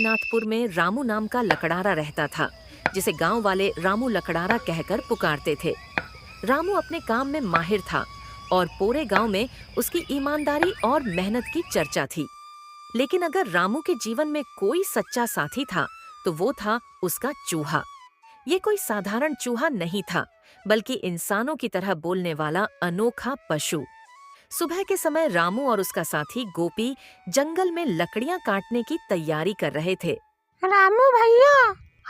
गोपीनाथपुर में रामू नाम का लकड़ारा रहता था, जिसे गांव वाले रामू लकड़ारा कहकर पुकारते थे। रामू अपने काम में माहिर था और पूरे गांव में उसकी ईमानदारी और मेहनत की चर्चा थी। लेकिन अगर रामू के जीवन में कोई सच्चा साथी था, तो वो था उसका चूहा। ये कोई साधारण चूहा नहीं था, बल्कि इंसानों की तरह बोलने वाला अनोखा पशु। सुबह के समय रामू और उसका साथी गोपी जंगल में लकड़ियां काटने की तैयारी कर रहे थे। रामू भैया,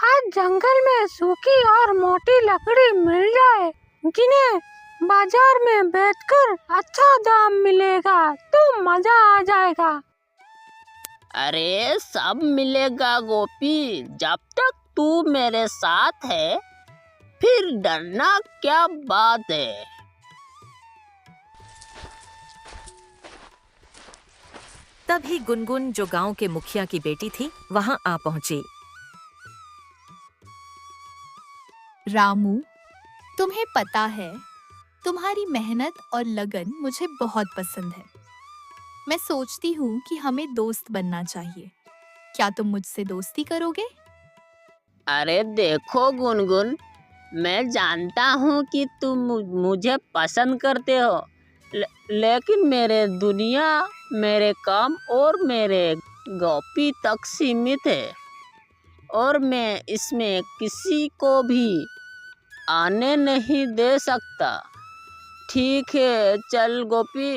आज जंगल में सूखी और मोटी लकड़ी मिल जाए, जिन्हें बाजार में बेचकर अच्छा दाम मिलेगा तो मजा आ जाएगा। अरे सब मिलेगा गोपी, जब तक तू मेरे साथ है फिर डरना क्या बात है। तभी गुनगुन, जो गांव के मुखिया की बेटी थी, वहां आ पहुंची। रामू, तुम्हें पता है तुम्हारी मेहनत और लगन मुझे बहुत पसंद है। मैं सोचती हूँ कि हमें दोस्त बनना चाहिए। क्या तुम मुझसे दोस्ती करोगे? अरे देखो गुनगुन, मैं जानता हूँ कि तुम मुझे पसंद करते हो, लेकिन मेरे दुनिया, मेरे काम और मेरे गोपी तक सीमित है और मैं इसमें किसी को भी आने नहीं दे सकता। ठीक है, चल गोपी।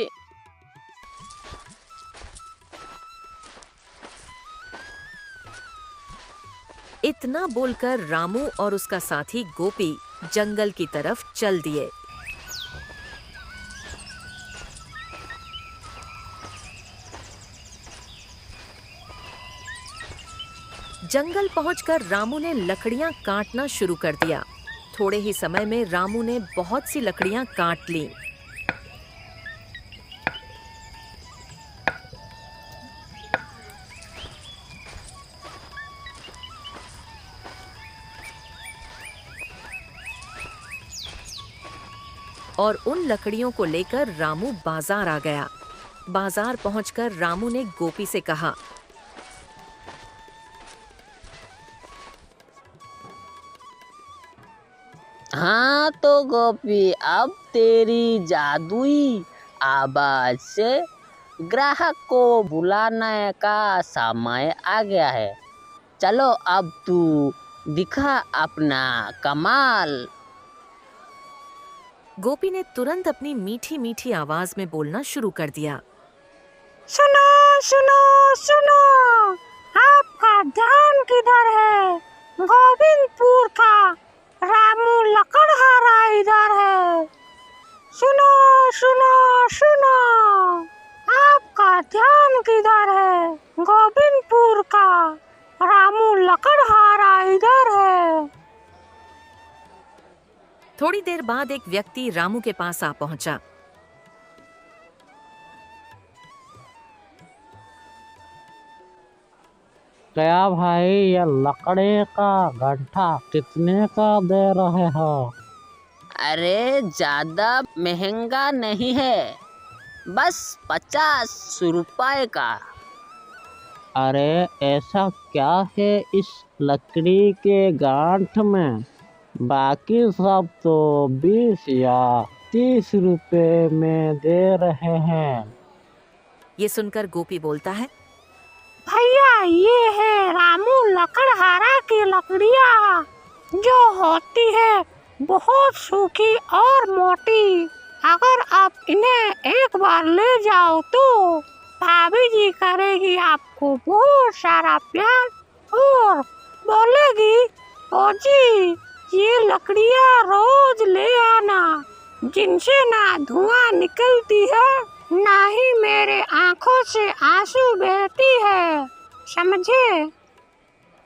इतना बोलकर रामू और उसका साथी गोपी जंगल की तरफ चल दिए। जंगल पहुंचकर रामू ने लकड़ियां काटना शुरू कर दिया। थोड़े ही समय में रामू ने बहुत सी लकड़ियां काट लीं। और उन लकड़ियों को लेकर रामू बाजार आ गया। बाजार पहुंचकर रामू ने गोपी से कहा, हाँ तो गोपी, अब तेरी जादुई आवाज से ग्राहक को बुलाने का समय आ गया है। चलो अब तू दिखा अपना कमाल। गोपी ने तुरंत अपनी मीठी मीठी आवाज में बोलना शुरू कर दिया। सुनो सुनो सुनो, आपका ध्यान किधर है? गोविंदपुर का रामू लकड़हारा इधर है। सुनो सुनो सुनो, आपका ध्यान किधर है? गोविंदपुर का रामू लकड़हारा इधर है। थोड़ी देर बाद एक व्यक्ति रामू के पास आ पहुंचा। क्या भाई, ये लकड़ी का गट्ठा कितने का दे रहे हो? अरे ज्यादा महंगा नहीं है, बस 50 रुपए का। अरे ऐसा क्या है इस लकड़ी के गांठ में? बाकी सब तो 20 या 30 रुपए में दे रहे हैं। ये सुनकर गोपी बोलता है, भैया, ये है रामू लकड़हारा की लकड़ियाँ, जो होती है बहुत सूखी और मोटी। अगर आप इन्हें एक बार ले जाओ तो भाभी जी करेगी आपको बहुत सारा प्यार और बोलेगी, ओ जी, ये लकड़ियाँ रोज ले आना, जिनसे ना धुआं निकलती है, ना ही मेरे आंखों से आंसू बहती है, समझे?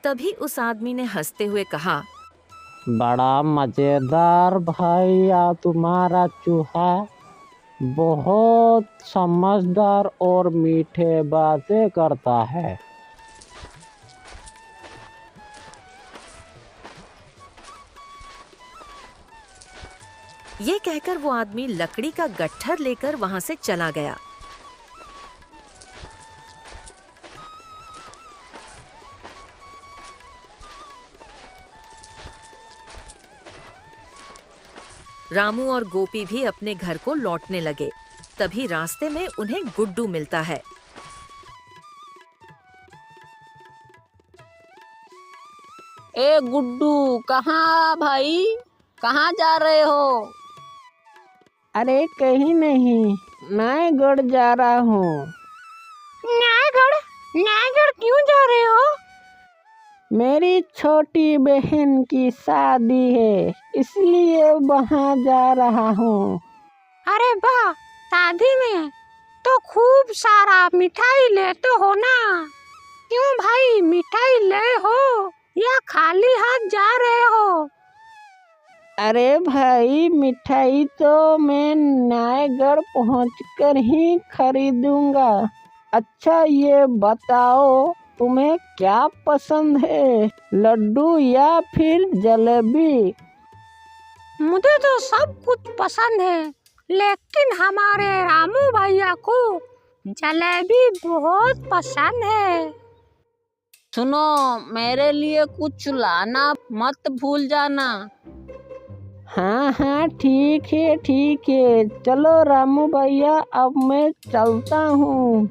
तभी उस आदमी ने हंसते हुए कहा, बड़ा मजेदार भैया तुम्हारा चूहा, बहुत समझदार और मीठे बातें करता है। ये कहकर वो आदमी लकड़ी का गट्ठर लेकर वहां से चला गया। रामू और गोपी भी अपने घर को लौटने लगे। तभी रास्ते में उन्हें गुड्डू मिलता है। ए गुड्डू, कहाँ भाई, कहाँ जा रहे हो? अरे कहीं नहीं, नायगढ़ जा रहा हूँ। नायगढ़? नायगढ़ क्यों जा रहे हो? मेरी छोटी बहन की शादी है, इसलिए वहाँ जा रहा हूँ। अरे वाह, शादी में तो खूब सारा मिठाई लेते हो ना? क्यों भाई, मिठाई ले हो या खाली हाथ जा रहे हो? अरे भाई, मिठाई तो मैं नायगढ़ पहुँचकर ही खरीदूंगा। अच्छा ये बताओ, तुम्हें क्या पसंद है, लड्डू या फिर जलेबी? मुझे तो सब कुछ पसंद है, लेकिन हमारे रामू भैया को जलेबी बहुत पसंद है। सुनो, मेरे लिए कुछ लाना मत भूल जाना। हाँ हाँ ठीक है, चलो रामू भैया, अब मैं चलता हूँ।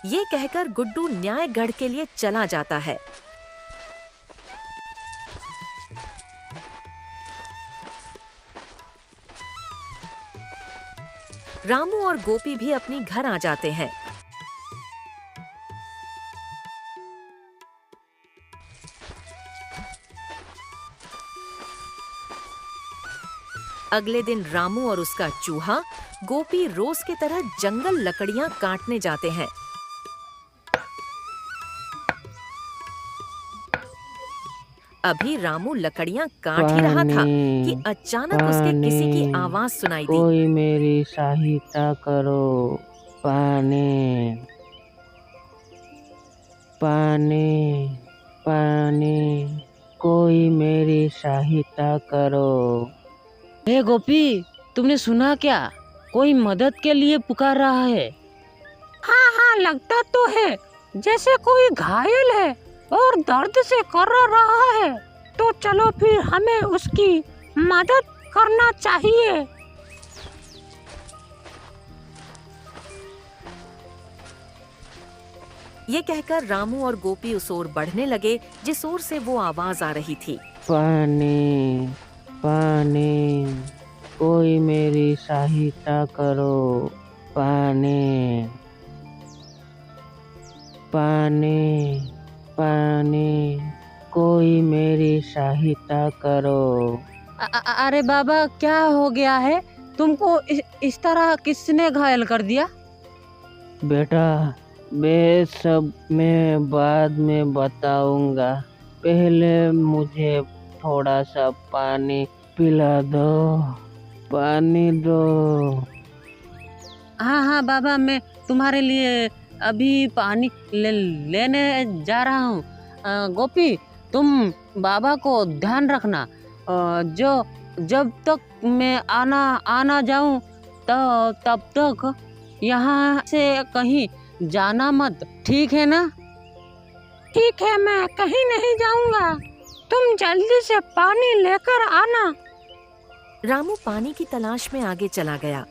ये कहकर गुड्डू न्यायगढ़ के लिए चला जाता है। रामू और गोपी भी अपनी घर आ जाते हैं। अगले दिन रामू और उसका चूहा गोपी रोज की तरह जंगल लकड़ियां काटने जाते हैं। अभी रामू लकड़ियां काट ही रहा था कि अचानक उसके किसी की आवाज सुनाई दी। कोई मेरी सहायता करो, पानी पानी पानी, कोई मेरी सहायता करो। हे गोपी, तुमने सुना क्या? कोई मदद के लिए पुकार रहा है। हाँ हाँ, लगता तो है जैसे कोई घायल है और दर्द से कर रहा है। तो चलो फिर हमें उसकी मदद करना चाहिए। ये कहकर रामू और गोपी उस ओर बढ़ने लगे जिस ओर से वो आवाज आ रही थी। पानी पानी, कोई मेरी सहायता करो, पानी पानी पानी, कोई मेरी सहायता करो। अरे बाबा, क्या हो गया है? तुमको इस तरह किसने घायल कर दिया? बेटा, मैं सब मैं बाद में बताऊंगा, पहले मुझे थोड़ा सा पानी पिला दो, पानी दो। हाँ बाबा, मैं तुम्हारे लिए अभी पानी लेने जा रहा हूँ। गोपी, तुम बाबा को ध्यान रखना। जो जब तक मैं आना जाऊँ तो तब तक यहाँ से कहीं जाना मत, ठीक है ना? ठीक है, मैं कहीं नहीं जाऊंगा, तुम जल्दी से पानी लेकर आना। रामू पानी की तलाश में आगे चला गया।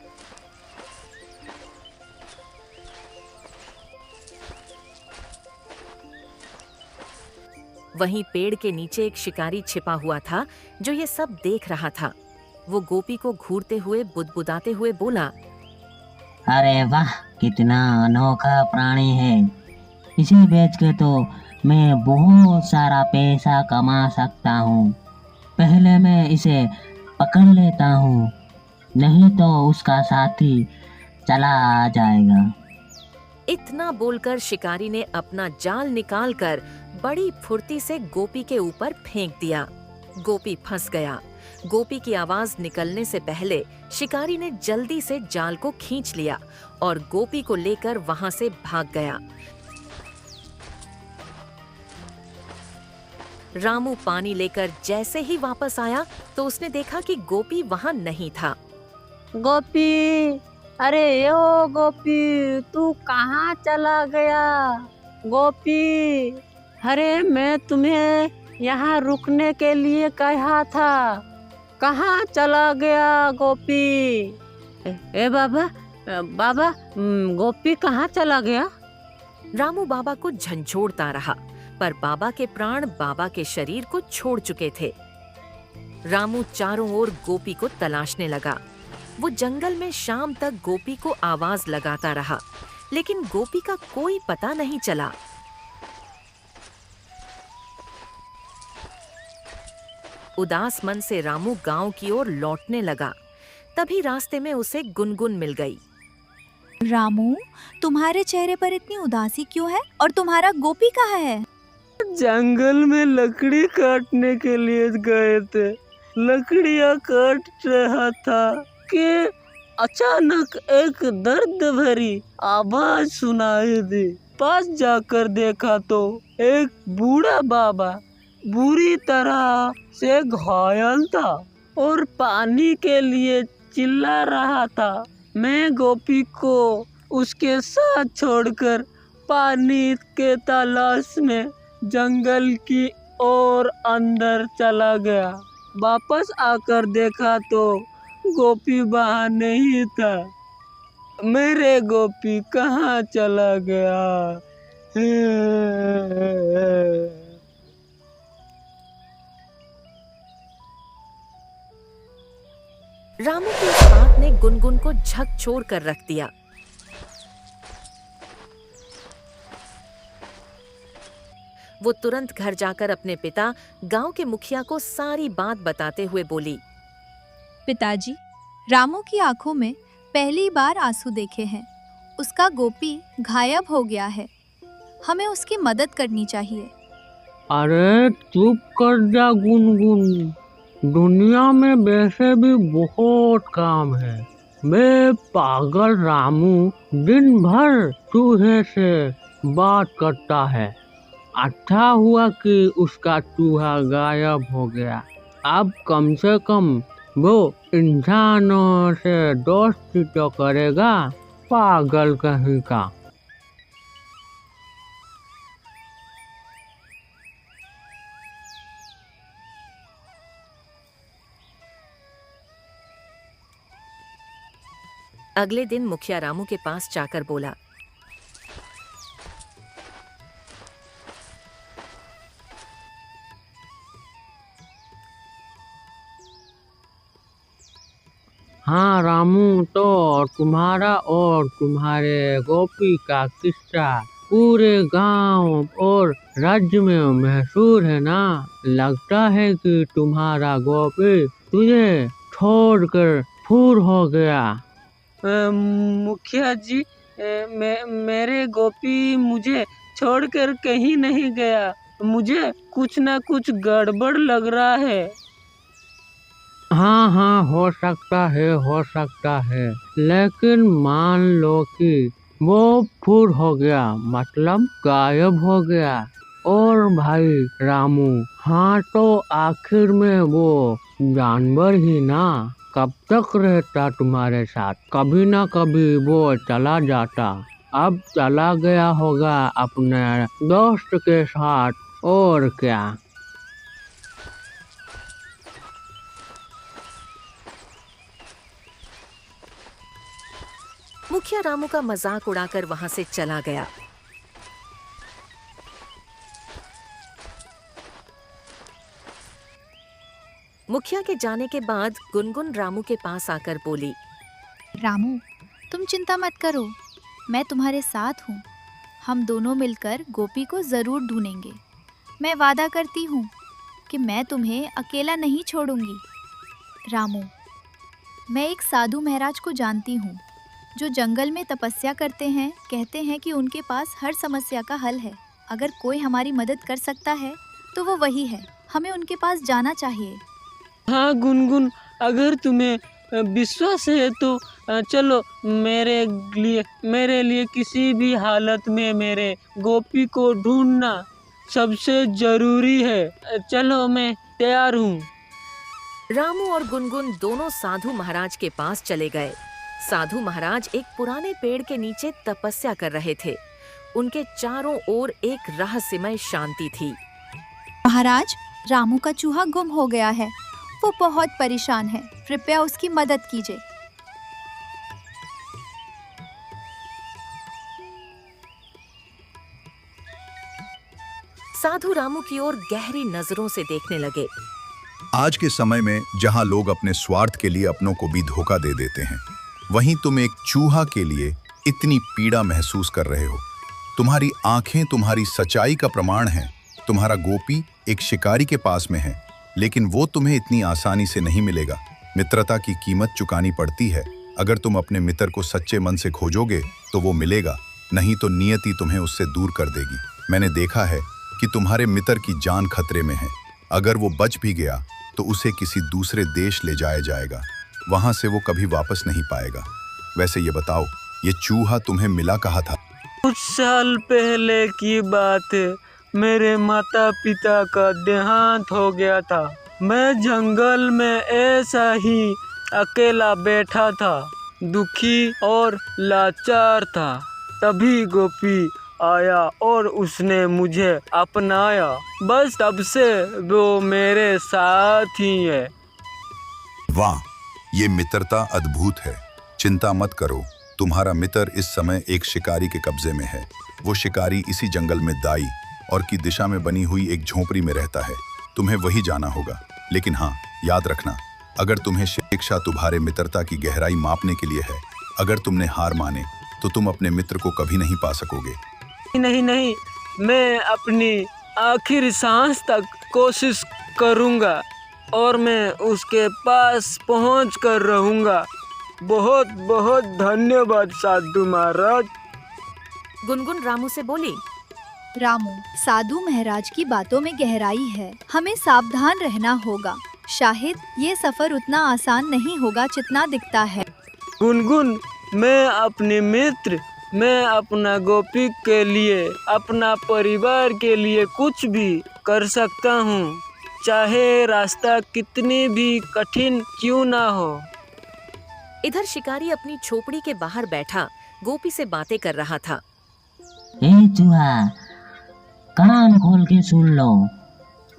वहीं पेड़ के नीचे एक शिकारी छिपा हुआ था जो ये सब देख रहा था। वो गोपी को घूरते हुए बुदबुदाते हुए बोला, अरे वाह, कितना अनोखा प्राणी है। इसे बेच के तो मैं बहुत सारा पैसा कमा सकता हूँ। पहले मैं इसे पकड़ लेता हूँ, नहीं तो उसका साथी चला आ जाएगा। इतना बोलकर शिकारी ने अपना जाल निकालकर बड़ी फुर्ती से गोपी के ऊपर फेंक दिया। गोपी फंस गया। गोपी की आवाज निकलने से पहले शिकारी ने जल्दी से जाल को खींच लिया और गोपी को लेकर वहां से भाग गया। रामू पानी लेकर जैसे ही वापस आया तो उसने देखा कि गोपी वहां नहीं था। गोपी, अरे यो गोपी, तू कहाँ चला गया? गोपी, अरे मैं तुम्हें यहाँ रुकने के लिए कहा था, कहाँ चला गया गोपी? ए बाबा, बाबा, गोपी कहाँ चला गया? रामू बाबा को झंझोड़ता रहा, पर बाबा के प्राण बाबा के शरीर को छोड़ चुके थे। रामू चारों ओर गोपी को तलाशने लगा। वो जंगल में शाम तक गोपी को आवाज लगाता रहा, लेकिन गोपी का कोई पता नहीं चला। उदास मन से रामू गांव की ओर लौटने लगा। तभी रास्ते में उसे गुनगुन मिल गई। रामू, तुम्हारे चेहरे पर इतनी उदासी क्यों है? और तुम्हारा गोपी कहाँ है? जंगल में लकड़ी काटने के लिए गए थे। लकड़ियाँ काट रहा था कि अचानक एक दर्द भरी आवाज सुनाई दी। पास जाकर देखा तो एक बूढ़ा बाबा बुरी तरह से घायल था और पानी के लिए चिल्ला रहा था। मैं गोपी को उसके साथ छोड़कर पानी के तलाश में जंगल की ओर अंदर चला गया। वापस आकर देखा तो गोपी वहाँ नहीं था। मेरे गोपी कहाँ चला गया? रामू की इस बात ने गुनगुन को झकझोर कर रख दिया। वो तुरंत घर जाकर अपने पिता, गांव के मुखिया को सारी बात बताते हुए बोली। पिताजी, रामू की आंखों में पहली बार आंसू देखे हैं। उसका गोपी गायब हो गया है। हमें उसकी मदद करनी चाहिए। अरे चुप कर जा गुनगुन, दुनिया में वैसे भी बहुत काम है। मैं पागल रामू दिन भर चूहे से बात करता है। अच्छा हुआ कि उसका चूहा गायब हो गया। अब कम से कम वो इंसानों से दोस्ती तो करेगा, पागल कहीं का। अगले दिन मुखिया रामू के पास जाकर बोला। हाँ रामू, तो तुम्हारा और तुम्हारे गोपी का किस्सा पूरे गांव और राज्य में मशहूर है ना। लगता है कि तुम्हारा गोपी तुझे छोड़कर फूर हो गया। मुखिया जी, मेरे गोपी मुझे छोड़कर कहीं नहीं गया। मुझे कुछ ना कुछ गड़बड़ लग रहा है। हाँ हाँ, हो सकता है, लेकिन मान लो कि वो फूर हो गया, मतलब गायब हो गया। और भाई रामू, हाँ तो आखिर में वो जानवर ही ना, कब तक रहता तुम्हारे साथ? कभी ना कभी वो चला जाता। अब चला गया होगा अपने दोस्त के साथ, और क्या। मुखिया रामू का मजाक उड़ाकर वहां से चला गया। मुखिया के जाने के बाद गुनगुन रामू के पास आकर बोली। रामू, तुम चिंता मत करो, मैं तुम्हारे साथ हूँ। हम दोनों मिलकर गोपी को जरूर ढूंढेंगे। मैं वादा करती हूँ कि मैं तुम्हें अकेला नहीं छोड़ूंगी। रामू, मैं एक साधु महाराज को जानती हूँ जो जंगल में तपस्या करते हैं। कहते हैं कि उनके पास हर समस्या का हल है। अगर कोई हमारी मदद कर सकता है तो वो वही है। हमें उनके पास जाना चाहिए। हाँ गुनगुन, अगर तुम्हें विश्वास है तो चलो, मेरे लिए किसी भी हालत में मेरे गोपी को ढूंढना सबसे जरूरी है। चलो, मैं तैयार हूँ। रामू और गुनगुन दोनों साधु महाराज के पास चले गए। साधु महाराज एक पुराने पेड़ के नीचे तपस्या कर रहे थे। उनके चारों ओर एक रहस्यमय शांति थी। महाराज, रामू का चूहा गुम हो गया है। वो बहुत परेशान है, कृपया उसकी मदद कीजिए। साधु रामू की ओर गहरी नजरों से देखने लगे। आज के समय में जहां लोग अपने स्वार्थ के लिए अपनों को भी धोखा दे देते हैं, वहीं तुम एक चूहा के लिए इतनी पीड़ा महसूस कर रहे हो। तुम्हारी आंखें तुम्हारी सच्चाई का प्रमाण हैं। तुम्हारा गोपी एक शिकारी के पास में है, लेकिन वो तुम्हें इतनी आसानी से नहीं मिलेगा। मित्रता की कीमत चुकानी पड़ती है। अगर तुम अपने मित्र को सच्चे मन से खोजोगे तो वो मिलेगा, नहीं तो नियति तुम्हें उससे दूर कर देगी। मैंने देखा है कि तुम्हारे मित्र की जान खतरे में है। अगर वो बच भी गया तो उसे किसी दूसरे देश ले जाया जाएगा। वहां से वो कभी वापस नहीं पाएगा। वैसे ये बताओ, ये चूहा तुम्हें मिला कहाँ था? कुछ साल पहले की बात है। मेरे माता पिता का देहांत हो गया था। मैं जंगल में ऐसा ही अकेला बैठा था, दुखी और लाचार था। तभी गोपी आया और उसने मुझे अपनाया। बस तब से वो मेरे साथ ही है। वाह, ये मित्रता अद्भुत है। चिंता मत करो, तुम्हारा मित्र इस समय एक शिकारी के कब्जे में है। वो शिकारी इसी जंगल में दाई और की दिशा में बनी हुई एक झोपड़ी में रहता है। तुम्हें वही जाना होगा। लेकिन हाँ, याद रखना, अगर तुम्हें शिक्षा तुम्हारे मित्रता की गहराई मापने के लिए है, अगर तुमने हार माने तो तुम अपने मित्र को कभी नहीं पा सकोगे। नहीं, मैं अपनी आखिरी सांस तक कोशिश करूँगा और मैं उसके पास पहुँच कर रहूँगा। बहुत बहुत धन्यवाद साधु महाराज। गुनगुन रामू से बोली। रामू, साधु महाराज की बातों में गहराई है। हमें सावधान रहना होगा। शायद ये सफर उतना आसान नहीं होगा जितना दिखता है। गुनगुन, मैं अपने मित्र, मैं अपना गोपी के लिए, अपना परिवार के लिए कुछ भी कर सकता हूँ, चाहे रास्ता कितनी भी कठिन क्यों ना हो। इधर शिकारी अपनी झोपड़ी के बाहर बैठा गोपी से बातें कर रहा था। ए चूहा, कान खोल के सुन लो।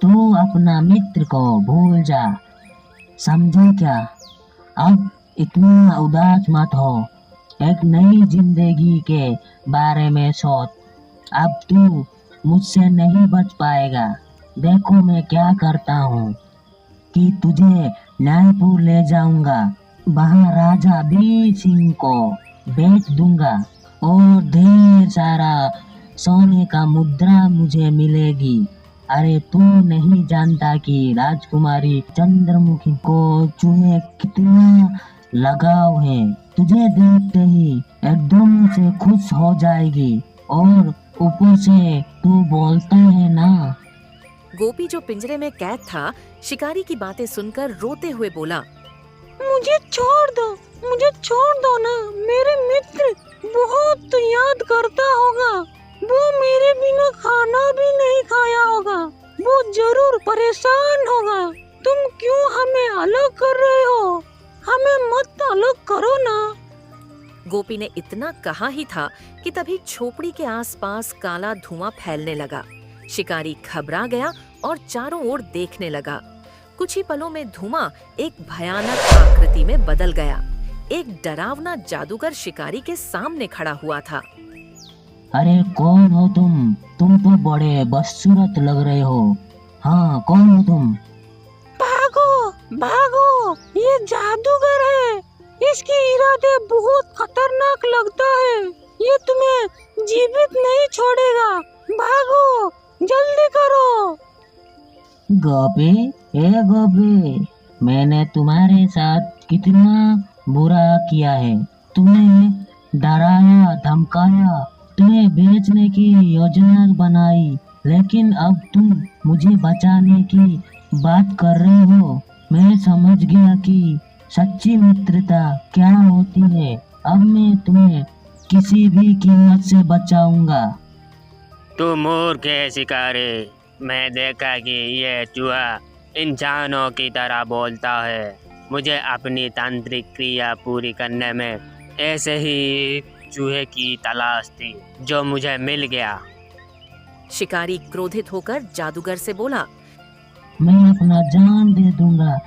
तू अपना मित्र को भूल जा, समझे क्या? अब इतना उदास मत हो। एक नई जिंदगी के बारे में सोच। अब तू मुझसे नहीं बच पाएगा। देखो मैं क्या करता हूँ कि तुझे न्यायपुर ले जाऊंगा। वहाँ राजा बीर सिंह को बेच दूंगा और ढेर सारा सोने का मुद्रा मुझे मिलेगी। अरे तू नहीं जानता कि राजकुमारी चंद्रमुखी को चूहे कितना लगाव है। तुझे देखते ही एकदम से खुश हो जाएगी और ऊपर से तू बोलता है ना। गोपी जो पिंजरे में कैद था, शिकारी की बातें सुनकर रोते हुए बोला, मुझे छोड़ दो ना। मेरे मित्र बहुत याद करता होगा। वो मेरे बिना खाना भी नहीं खाया होगा। वो जरूर परेशान होगा। तुम क्यों हमें अलग कर रहे हो? हमें मत अलग करो ना। गोपी ने इतना कहा ही था कि तभी झोपड़ी के आसपास काला धुआं फैलने लगा। शिकारी घबरा गया और चारों ओर देखने लगा। कुछ ही पलों में धुआं एक भयानक आकृति में बदल गया। एक डरावना जादूगर शिकारी के सामने खड़ा हुआ था। अरे कौन हो तुम? तुम तो बड़े बदसूरत लग रहे हो। हाँ, कौन हो तुम? भागो, ये जादूगर है। इसके इरादे बहुत खतरनाक लगता है। ये तुम्हें जीवित नहीं छोड़ेगा। भागो, जल्दी करो। गोपी, ए गोपी, मैंने तुम्हारे साथ कितना बुरा किया है। तुम्हें डराया, धमकाया, तुम्हें बेचने की योजना बनाई, लेकिन अब तुम मुझे बचाने की बात कर रहे हो। मैं समझ गया कि सच्ची मित्रता क्या होती है। अब मैं तुम्हें किसी भी कीमत से बचाऊंगा। तू मूर्ख है शिकारी। मैं देखा कि ये चूहा इंसानों की तरह बोलता है। मुझे अपनी तांत्रिक क्रिया पूरी करने में ऐसे ही चूहे की तलाश थी जो मुझे मिल गया। शिकारी क्रोधित होकर जादूगर से बोला, मैं अपना जान दे दूंगा,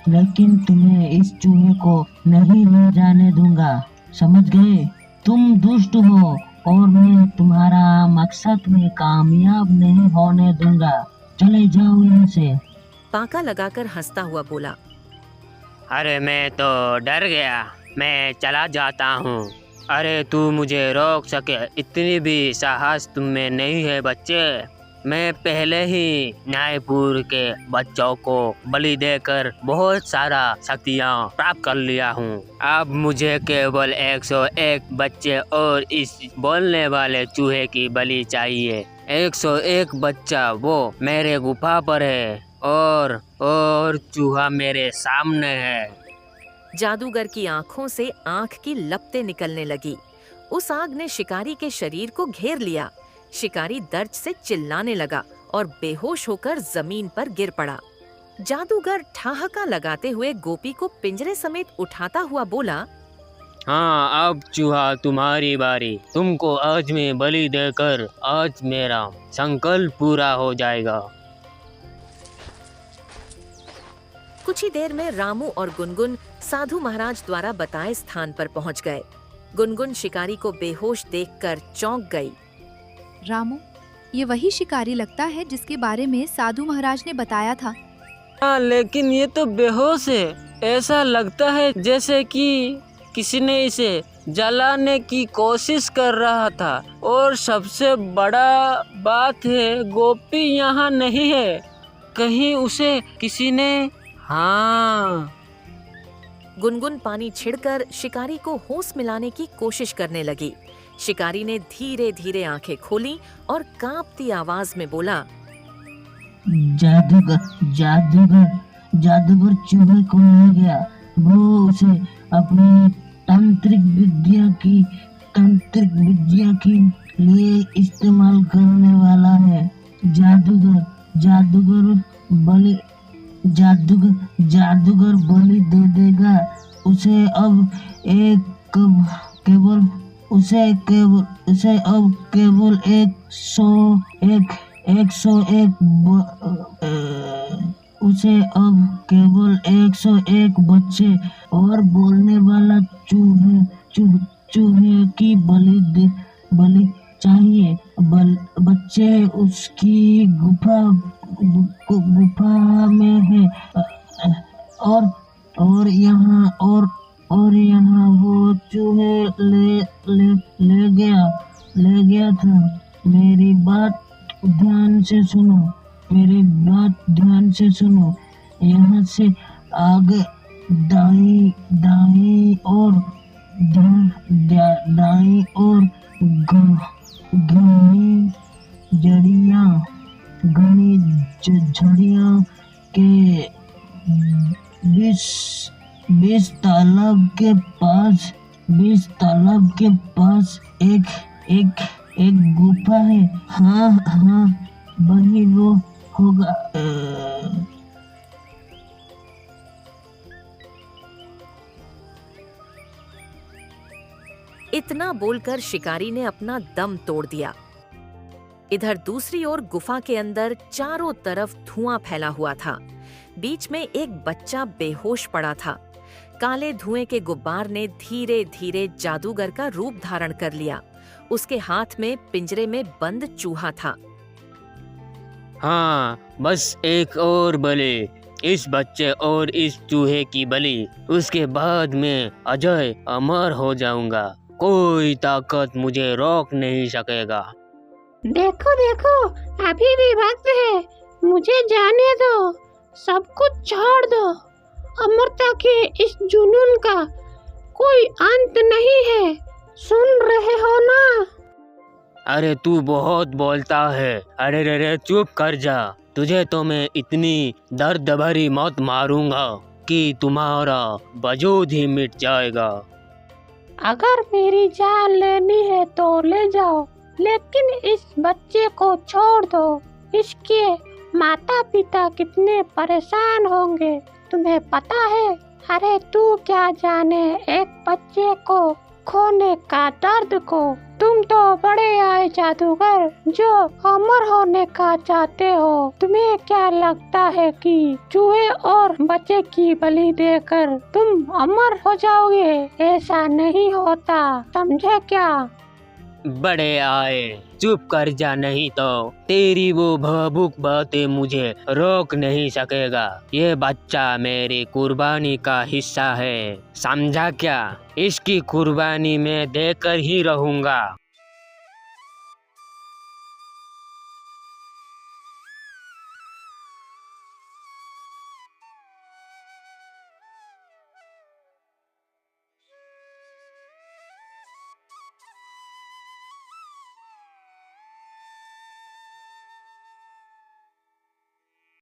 लेकिन तुम्हें इस चूहे को नहीं ले जाने दूंगा, समझ गए? तुम दुष्ट हो और मैं तुम्हारा मकसद में कामयाब नहीं होने दूंगा। चले जाओ यहाँ से। पाका लगाकर हंसता हुआ बोला, अरे मैं तो डर गया, मैं चला जाता हूँ। अरे तू मुझे रोक सके इतनी भी साहस तुम में नहीं है बच्चे। मैं पहले ही न्यायपुर के बच्चों को बलि देकर बहुत सारा शक्तियाँ प्राप्त कर लिया हूँ। अब मुझे केवल 101 बच्चे और इस बोलने वाले चूहे की बलि चाहिए। 101 बच्चा वो मेरे गुफा पर है और चूहा मेरे सामने है। जादूगर की आंखों से आंख की लपटें निकलने लगी। उस आग ने शिकारी के शरीर को घेर लिया। शिकारी दर्द से चिल्लाने लगा और बेहोश होकर जमीन पर गिर पड़ा। जादूगर ठहाका लगाते हुए गोपी को पिंजरे समेत उठाता हुआ बोला, हाँ, अब चूहा तुम्हारी बारी। तुमको आज मैं बलि देकर आज मेरा संकल्प पूरा हो जाएगा। कुछ ही देर में रामू और गुनगुन साधु महाराज द्वारा बताए स्थान पर पहुंच गए। गुनगुन शिकारी को बेहोश देखकर चौंक गई। रामू, ये वही शिकारी लगता है जिसके बारे में साधु महाराज ने बताया था। हाँ, लेकिन ये तो बेहोश है। ऐसा लगता है जैसे कि किसी ने इसे जलाने की कोशिश कर रहा था। और सबसे बड़ा बात है, गोपी यहाँ नहीं है। कहीं उसे किसी ने... हाँ। गुनगुन पानी छिड़कर शिकारी को होश मिलाने की कोशिश करने लगी। शिकारी ने धीरे धीरे आंखें खोली और कांपती आवाज में बोला, जादूगर चूहे को ले गया। वो उसे अपनी तांत्रिक विद्या के लिए इस्तेमाल करने वाला है। जादूगर बलि दे देगा। उसे अब केवल 101 बच्चे और बोलने वाला चूहे की बलि चाहिए। बच्चे उसकी गुफा में है। और यहाँ वो चूहे ले गया था। मेरी बात ध्यान से सुनो। यहाँ से आगे दाई और घनी झड़ियाँ के बीस तालाब के पास एक गुफा है। हाँ, वही वो होगा। इतना बोलकर शिकारी ने अपना दम तोड़ दिया। इधर दूसरी ओर गुफा के अंदर चारों तरफ धुआं फैला हुआ था। बीच में एक बच्चा बेहोश पड़ा था। काले धुएं के गुब्बार ने धीरे धीरे जादूगर का रूप धारण कर लिया। उसके हाथ में पिंजरे में बंद चूहा था। हाँ, बस एक और बलि, इस बच्चे और इस चूहे की बलि। उसके बाद मैं अजय अमर हो जाऊंगा। कोई ताकत मुझे रोक नहीं सकेगा। देखो, अभी भी वक्त है। मुझे जाने दो, सब कुछ छोड़ दो। अमरता के इस जुनून का कोई अंत नहीं है। सुन रहे हो ना? अरे तू बहुत बोलता है। अरे चुप कर जा। तुझे तो मैं इतनी दर्द भरी मौत मारूंगा कि तुम्हारा वजूद ही मिट जाएगा। अगर मेरी जान लेनी है तो ले जाओ, लेकिन इस बच्चे को छोड़ दो। इसके माता पिता कितने परेशान होंगे, तुम्हें पता है? अरे तू क्या जाने, एक बच्चे को खोने का दर्द को। तुम तो बड़े आए जादूगर जो अमर होने का चाहते हो। तुम्हें क्या लगता है कि चूहे और बच्चे की बलि देकर तुम अमर हो जाओगे? ऐसा नहीं होता, समझे क्या? बड़े आए, चुप कर जा, नहीं तो तेरी वो भावुक बातें मुझे रोक नहीं सकेगा। ये बच्चा मेरी कुर्बानी का हिस्सा है, समझा क्या? इसकी कुर्बानी मैं देकर ही रहूंगा।